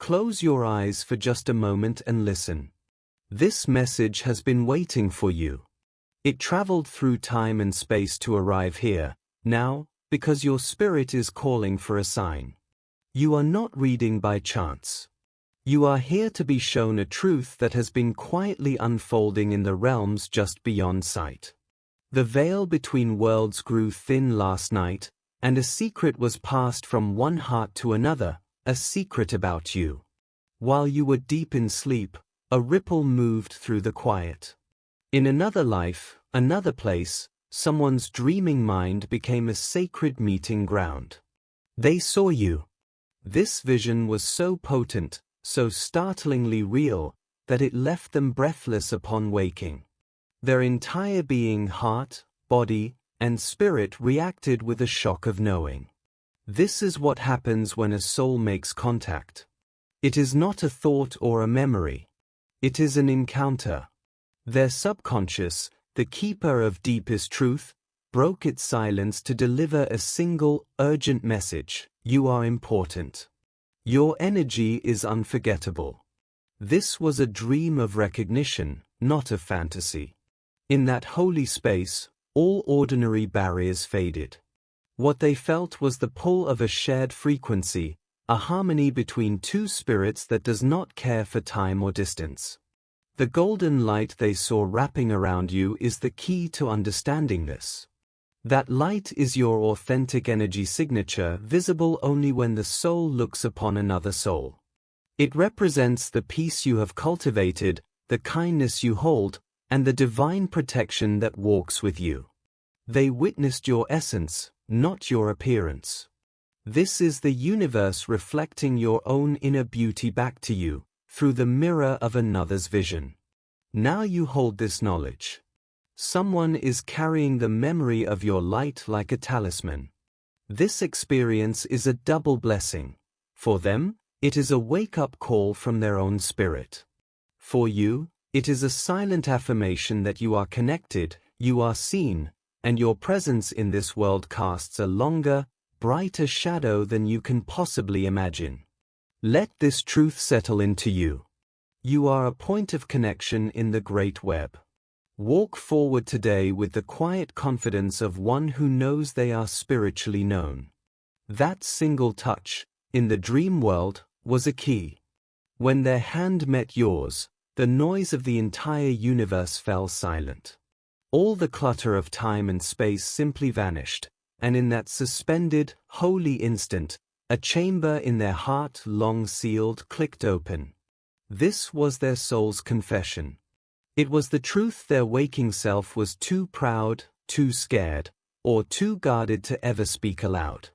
Close your eyes for just a moment and listen. This message has been waiting for you. It traveled through time and space to arrive here, now, because your spirit is calling for a sign. You are not reading by chance. You are here to be shown a truth that has been quietly unfolding in the realms just beyond sight. The veil between worlds grew thin last night, and a secret was passed from one heart to another, a secret about you. While you were deep in sleep, a ripple moved through the quiet. In another life, another place, someone's dreaming mind became a sacred meeting ground. They saw you. This vision was so potent, so startlingly real, that it left them breathless upon waking. Their entire being, heart, body, and spirit reacted with a shock of knowing. This is what happens when a soul makes contact. It is not a thought or a memory. It is an encounter. Their subconscious, the keeper of deepest truth, broke its silence to deliver a single, urgent message: you are important. Your energy is unforgettable. This was a dream of recognition, not of fantasy. In that holy space, all ordinary barriers faded. What they felt was the pull of a shared frequency, a harmony between two spirits that does not care for time or distance. The golden light they saw wrapping around you is the key to understanding this. That light is your authentic energy signature, visible only when the soul looks upon another soul. It represents the peace you have cultivated, the kindness you hold, and the divine protection that walks with you. They witnessed your essence, not your appearance. This is the universe reflecting your own inner beauty back to you, through the mirror of another's vision. Now you hold this knowledge. Someone is carrying the memory of your light like a talisman. This experience is a double blessing. For them, it is a wake-up call from their own spirit. For you, it is a silent affirmation that you are connected, you are seen, and your presence in this world casts a longer, brighter shadow than you can possibly imagine. Let this truth settle into you. You are a point of connection in the great web. Walk forward today with the quiet confidence of one who knows they are spiritually known. That single touch, in the dream world, was a key. When their hand met yours, the noise of the entire universe fell silent. All the clutter of time and space simply vanished, and in that suspended, holy instant, a chamber in their heart, long sealed, clicked open. This was their soul's confession. It was the truth their waking self was too proud, too scared, or too guarded to ever speak aloud.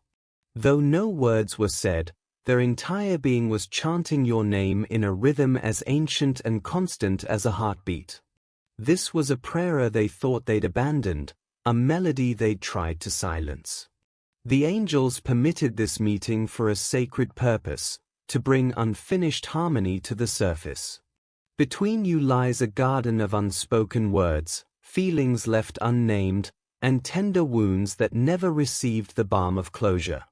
Though no words were said, their entire being was chanting your name in a rhythm as ancient and constant as a heartbeat. This was a prayer they thought they'd abandoned, a melody they'd tried to silence. The angels permitted this meeting for a sacred purpose, to bring unfinished harmony to the surface. Between you lies a garden of unspoken words, feelings left unnamed, and tender wounds that never received the balm of closure.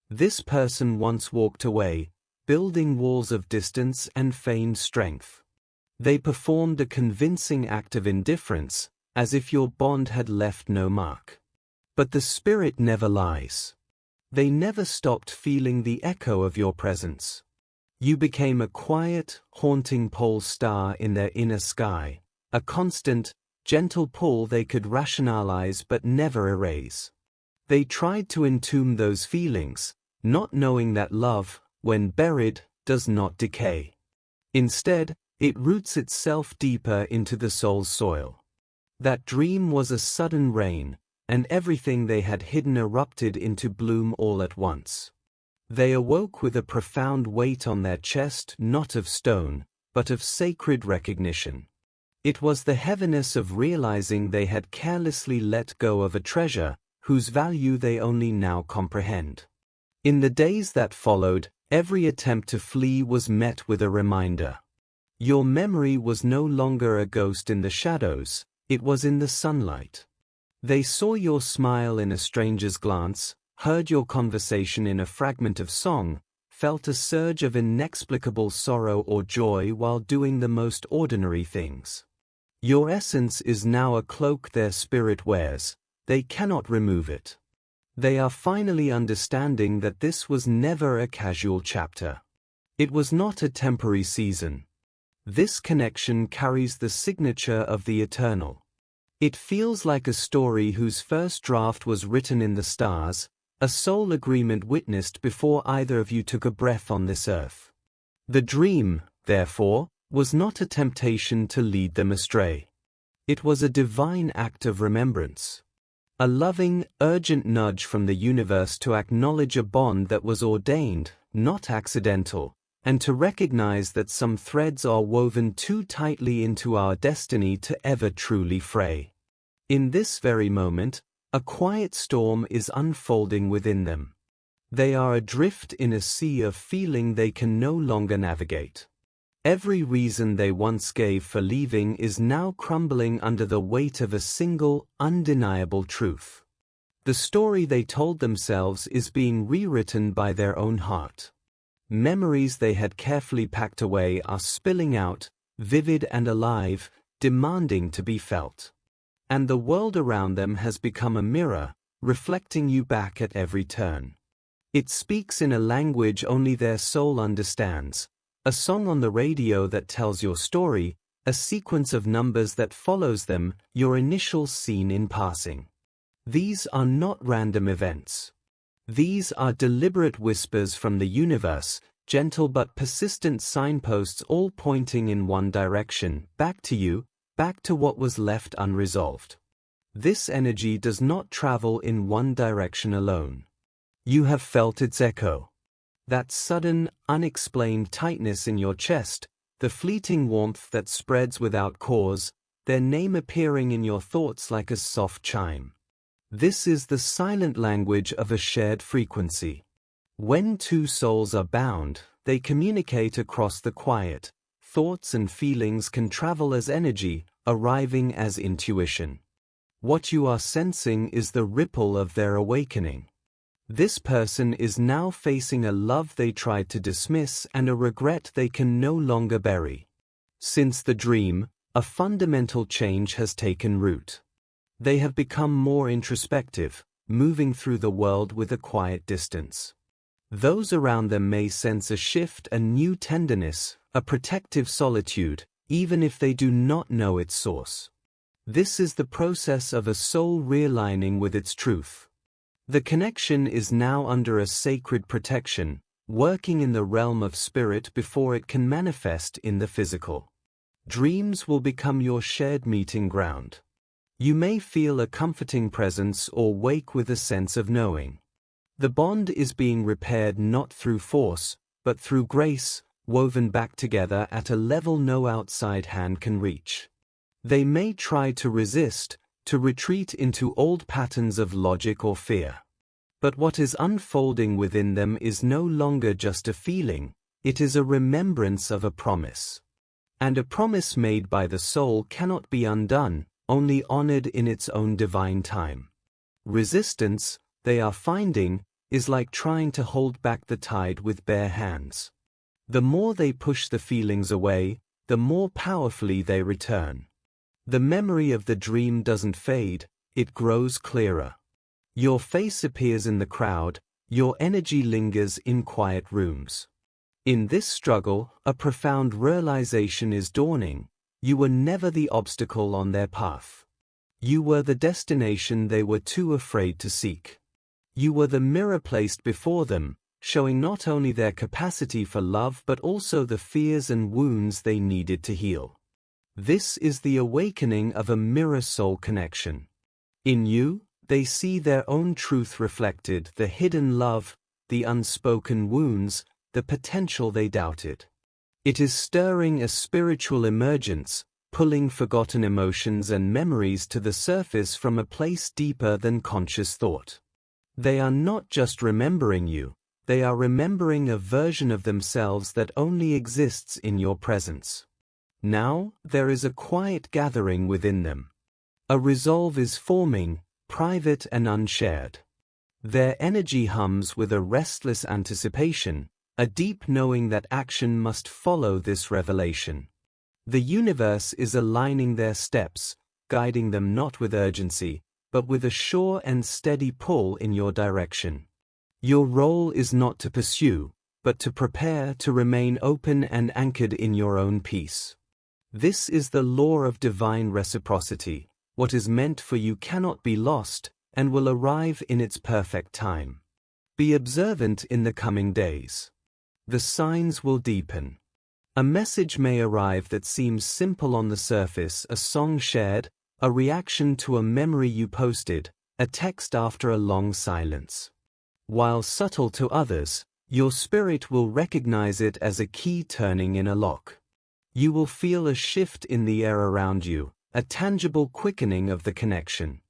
This person once walked away, building walls of distance and feigned strength. They performed a convincing act of indifference, as if your bond had left no mark. But the spirit never lies. They never stopped feeling the echo of your presence. You became a quiet, haunting pole star in their inner sky, a constant, gentle pull they could rationalize but never erase. They tried to entomb those feelings, not knowing that love, when buried, does not decay. Instead, it roots itself deeper into the soul's soil. That dream was a sudden rain, and everything they had hidden erupted into bloom all at once. They awoke with a profound weight on their chest, not of stone, but of sacred recognition. It was the heaviness of realizing they had carelessly let go of a treasure, whose value they only now comprehend. In the days that followed, every attempt to flee was met with a reminder. Your memory was no longer a ghost in the shadows, it was in the sunlight. They saw your smile in a stranger's glance, heard your conversation in a fragment of song, felt a surge of inexplicable sorrow or joy while doing the most ordinary things. Your essence is now a cloak their spirit wears, they cannot remove it. They are finally understanding that this was never a casual chapter. It was not a temporary season. This connection carries the signature of the eternal. It feels like a story whose first draft was written in the stars, a soul agreement witnessed before either of you took a breath on this earth. The dream, therefore, was not a temptation to lead them astray. It was a divine act of remembrance. A loving, urgent nudge from the universe to acknowledge a bond that was ordained, not accidental, and to recognize that some threads are woven too tightly into our destiny to ever truly fray. In this very moment, a quiet storm is unfolding within them. They are adrift in a sea of feeling they can no longer navigate. Every reason they once gave for leaving is now crumbling under the weight of a single, undeniable truth. The story they told themselves is being rewritten by their own heart. Memories they had carefully packed away are spilling out, vivid and alive, demanding to be felt. And the world around them has become a mirror, reflecting you back at every turn. It speaks in a language only their soul understands, a song on the radio that tells your story, a sequence of numbers that follows them, your initials seen in passing. These are not random events. These are deliberate whispers from the universe, gentle but persistent signposts all pointing in one direction, back to you, back to what was left unresolved. This energy does not travel in one direction alone. You have felt its echo. That sudden, unexplained tightness in your chest, the fleeting warmth that spreads without cause, their name appearing in your thoughts like a soft chime. This is the silent language of a shared frequency. When two souls are bound, they communicate across the quiet. Thoughts and feelings can travel as energy, arriving as intuition. What you are sensing is the ripple of their awakening. This person is now facing a love they tried to dismiss and a regret they can no longer bury. Since the dream, a fundamental change has taken root. They have become more introspective, moving through the world with a quiet distance. Those around them may sense a shift, a new tenderness, a protective solitude, even if they do not know its source. This is the process of a soul realigning with its truth. The connection is now under a sacred protection, working in the realm of spirit before it can manifest in the physical. Dreams will become your shared meeting ground. You may feel a comforting presence or wake with a sense of knowing. The bond is being repaired not through force, but through grace, woven back together at a level no outside hand can reach. They may try to resist, to retreat into old patterns of logic or fear. But what is unfolding within them is no longer just a feeling, it is a remembrance of a promise. And a promise made by the soul cannot be undone, only honored in its own divine time. Resistance, they are finding, is like trying to hold back the tide with bare hands. The more they push the feelings away, the more powerfully they return. The memory of the dream doesn't fade, it grows clearer. Your face appears in the crowd, your energy lingers in quiet rooms. In this struggle, a profound realization is dawning. You were never the obstacle on their path. You were the destination they were too afraid to seek. You were the mirror placed before them, showing not only their capacity for love but also the fears and wounds they needed to heal. This is the awakening of a mirror-soul connection. In you, they see their own truth reflected, the hidden love, the unspoken wounds, the potential they doubted. It is stirring a spiritual emergence, pulling forgotten emotions and memories to the surface from a place deeper than conscious thought. They are not just remembering you, they are remembering a version of themselves that only exists in your presence. Now, there is a quiet gathering within them. A resolve is forming, private and unshared. Their energy hums with a restless anticipation, a deep knowing that action must follow this revelation. The universe is aligning their steps, guiding them not with urgency, but with a sure and steady pull in your direction. Your role is not to pursue, but to prepare, to remain open and anchored in your own peace. This is the law of divine reciprocity. What is meant for you cannot be lost, and will arrive in its perfect time. Be observant in the coming days. The signs will deepen. A message may arrive that seems simple on the surface, a song shared, a reaction to a memory you posted, a text after a long silence. While subtle to others, your spirit will recognize it as a key turning in a lock. You will feel a shift in the air around you, a tangible quickening of the connection.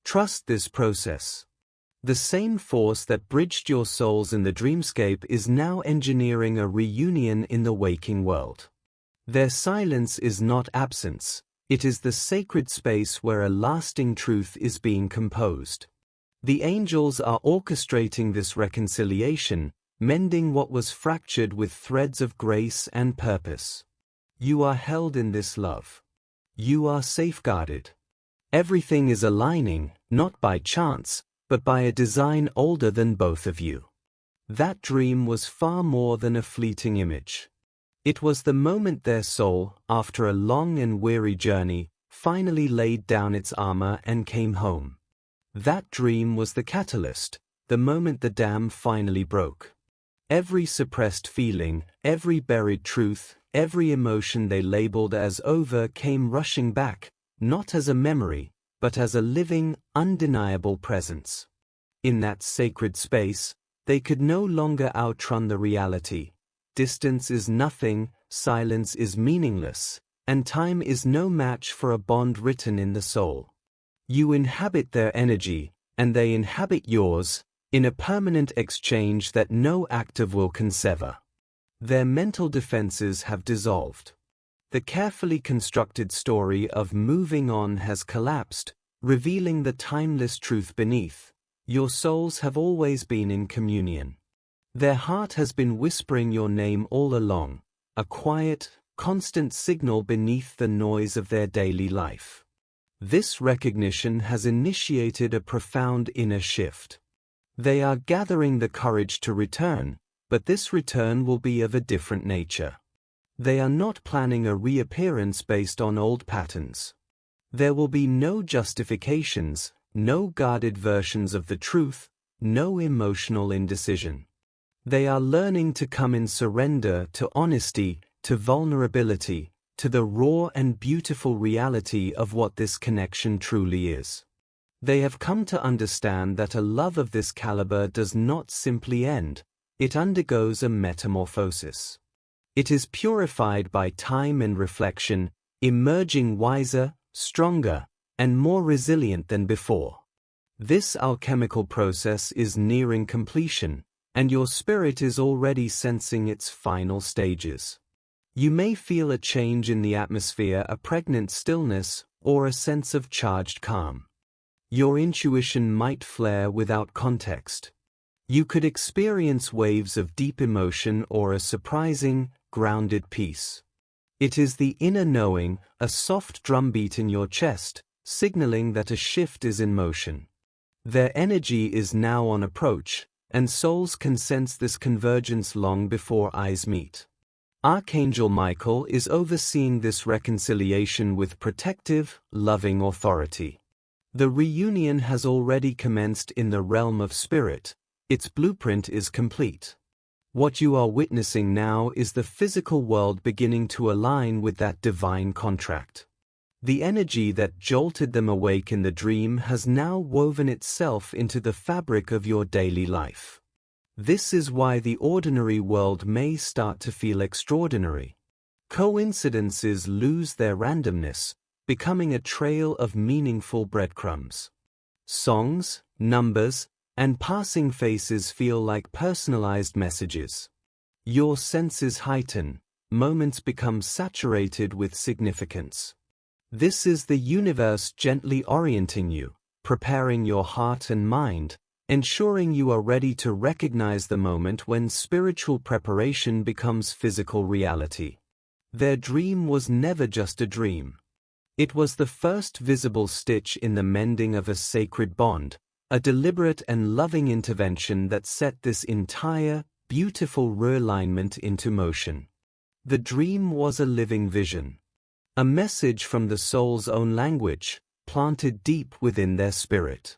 Trust this process. The same force that bridged your souls in the dreamscape is now engineering a reunion in the waking world. Their silence is not absence, it is the sacred space where a lasting truth is being composed. The angels are orchestrating this reconciliation, mending what was fractured with threads of grace and purpose. You are held in this love. You are safeguarded. Everything is aligning, not by chance, but by a design older than both of you. That dream was far more than a fleeting image. It was the moment their soul, after a long and weary journey, finally laid down its armor and came home. That dream was the catalyst, the moment the dam finally broke. Every suppressed feeling, every buried truth, every emotion they labeled as over came rushing back, not as a memory, but as a living, undeniable presence. In that sacred space, they could no longer outrun the reality. Distance is nothing, silence is meaningless, and time is no match for a bond written in the soul. You inhabit their energy, and they inhabit yours, in a permanent exchange that no act of will can sever. Their mental defenses have dissolved. The carefully constructed story of moving on has collapsed, revealing the timeless truth beneath. Your souls have always been in communion. Their heart has been whispering your name all along, a quiet, constant signal beneath the noise of their daily life. This recognition has initiated a profound inner shift. They are gathering the courage to return, but this return will be of a different nature. They are not planning a reappearance based on old patterns. There will be no justifications, no guarded versions of the truth, no emotional indecision. They are learning to come in surrender to honesty, to vulnerability, to the raw and beautiful reality of what this connection truly is. They have come to understand that a love of this caliber does not simply end, it undergoes a metamorphosis. It is purified by time and reflection, emerging wiser, stronger, and more resilient than before. This alchemical process is nearing completion, and your spirit is already sensing its final stages. You may feel a change in the atmosphere, a pregnant stillness, or a sense of charged calm. Your intuition might flare without context. You could experience waves of deep emotion or a surprising, grounded peace. It is the inner knowing, a soft drumbeat in your chest, signaling that a shift is in motion. Their energy is now on approach, and souls can sense this convergence long before eyes meet. Archangel Michael is overseeing this reconciliation with protective, loving authority. The reunion has already commenced in the realm of spirit. Its blueprint is complete. What you are witnessing now is the physical world beginning to align with that divine contract. The energy that jolted them awake in the dream has now woven itself into the fabric of your daily life. This is why the ordinary world may start to feel extraordinary. Coincidences lose their randomness, becoming a trail of meaningful breadcrumbs. Songs, numbers, and passing faces feel like personalized messages. Your senses heighten, moments become saturated with significance. This is the universe gently orienting you, preparing your heart and mind, ensuring you are ready to recognize the moment when spiritual preparation becomes physical reality. Their dream was never just a dream. It was the first visible stitch in the mending of a sacred bond, a deliberate and loving intervention that set this entire, beautiful realignment into motion. The dream was a living vision. A message from the soul's own language, planted deep within their spirit.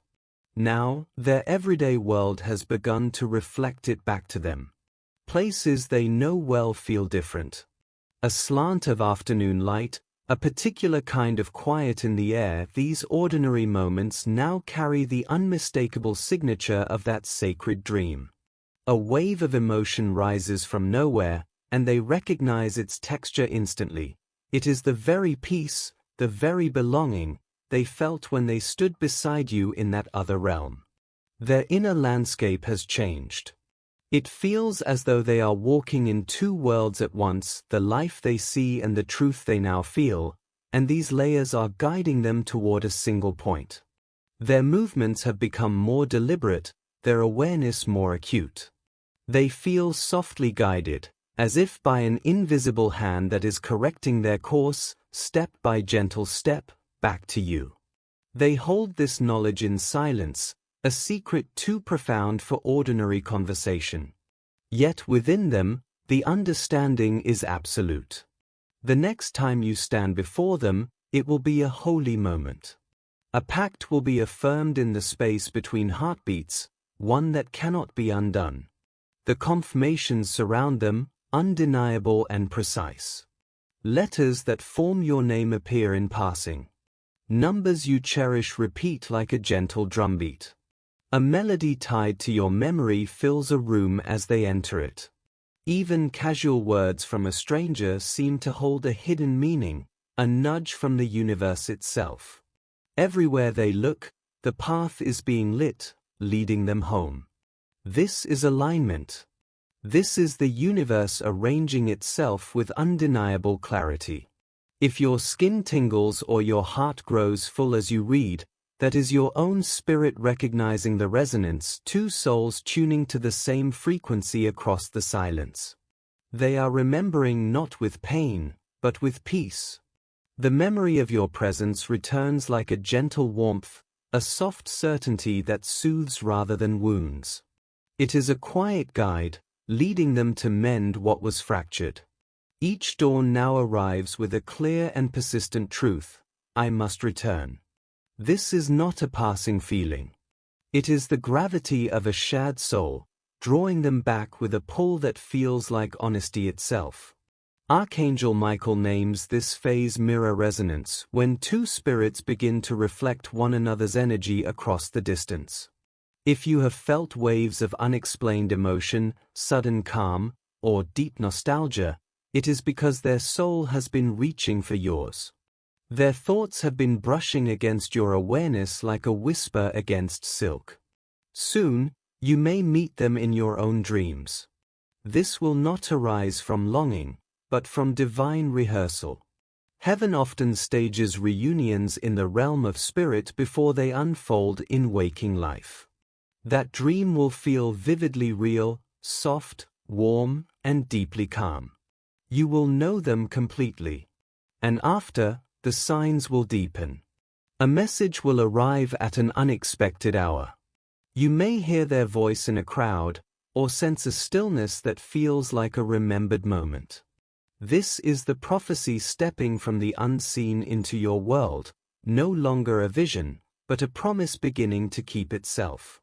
Now, their everyday world has begun to reflect it back to them. Places they know well feel different. A slant of afternoon light, a particular kind of quiet in the air, these ordinary moments now carry the unmistakable signature of that sacred dream. A wave of emotion rises from nowhere, and they recognize its texture instantly. It is the very peace, the very belonging, they felt when they stood beside you in that other realm. Their inner landscape has changed. It feels as though they are walking in two worlds at once, the life they see and the truth they now feel, and these layers are guiding them toward a single point. Their movements have become more deliberate, their awareness more acute. They feel softly guided, as if by an invisible hand that is correcting their course, step by gentle step, back to you. They hold this knowledge in silence, a secret too profound for ordinary conversation. Yet within them, the understanding is absolute. The next time you stand before them, it will be a holy moment. A pact will be affirmed in the space between heartbeats, one that cannot be undone. The confirmations surround them, undeniable and precise. Letters that form your name appear in passing. Numbers you cherish repeat like a gentle drumbeat. A melody tied to your memory fills a room as they enter it. Even casual words from a stranger seem to hold a hidden meaning, a nudge from the universe itself. Everywhere they look, the path is being lit, leading them home. This is alignment. This is the universe arranging itself with undeniable clarity. If your skin tingles or your heart grows full as you read, that is your own spirit recognizing the resonance, two souls tuning to the same frequency across the silence. They are remembering not with pain, but with peace. The memory of your presence returns like a gentle warmth, a soft certainty that soothes rather than wounds. It is a quiet guide, leading them to mend what was fractured. Each dawn now arrives with a clear and persistent truth: I must return. This is not a passing feeling. It is the gravity of a shared soul, drawing them back with a pull that feels like honesty itself. Archangel Michael names this phase mirror resonance, when two spirits begin to reflect one another's energy across the distance. If you have felt waves of unexplained emotion, sudden calm, or deep nostalgia, it is because their soul has been reaching for yours. Their thoughts have been brushing against your awareness like a whisper against silk. Soon, you may meet them in your own dreams. This will not arise from longing, but from divine rehearsal. Heaven often stages reunions in the realm of spirit before they unfold in waking life. That dream will feel vividly real, soft, warm, and deeply calm. You will know them completely. And after, the signs will deepen. A message will arrive at an unexpected hour. You may hear their voice in a crowd, or sense a stillness that feels like a remembered moment. This is the prophecy stepping from the unseen into your world, no longer a vision, but a promise beginning to keep itself.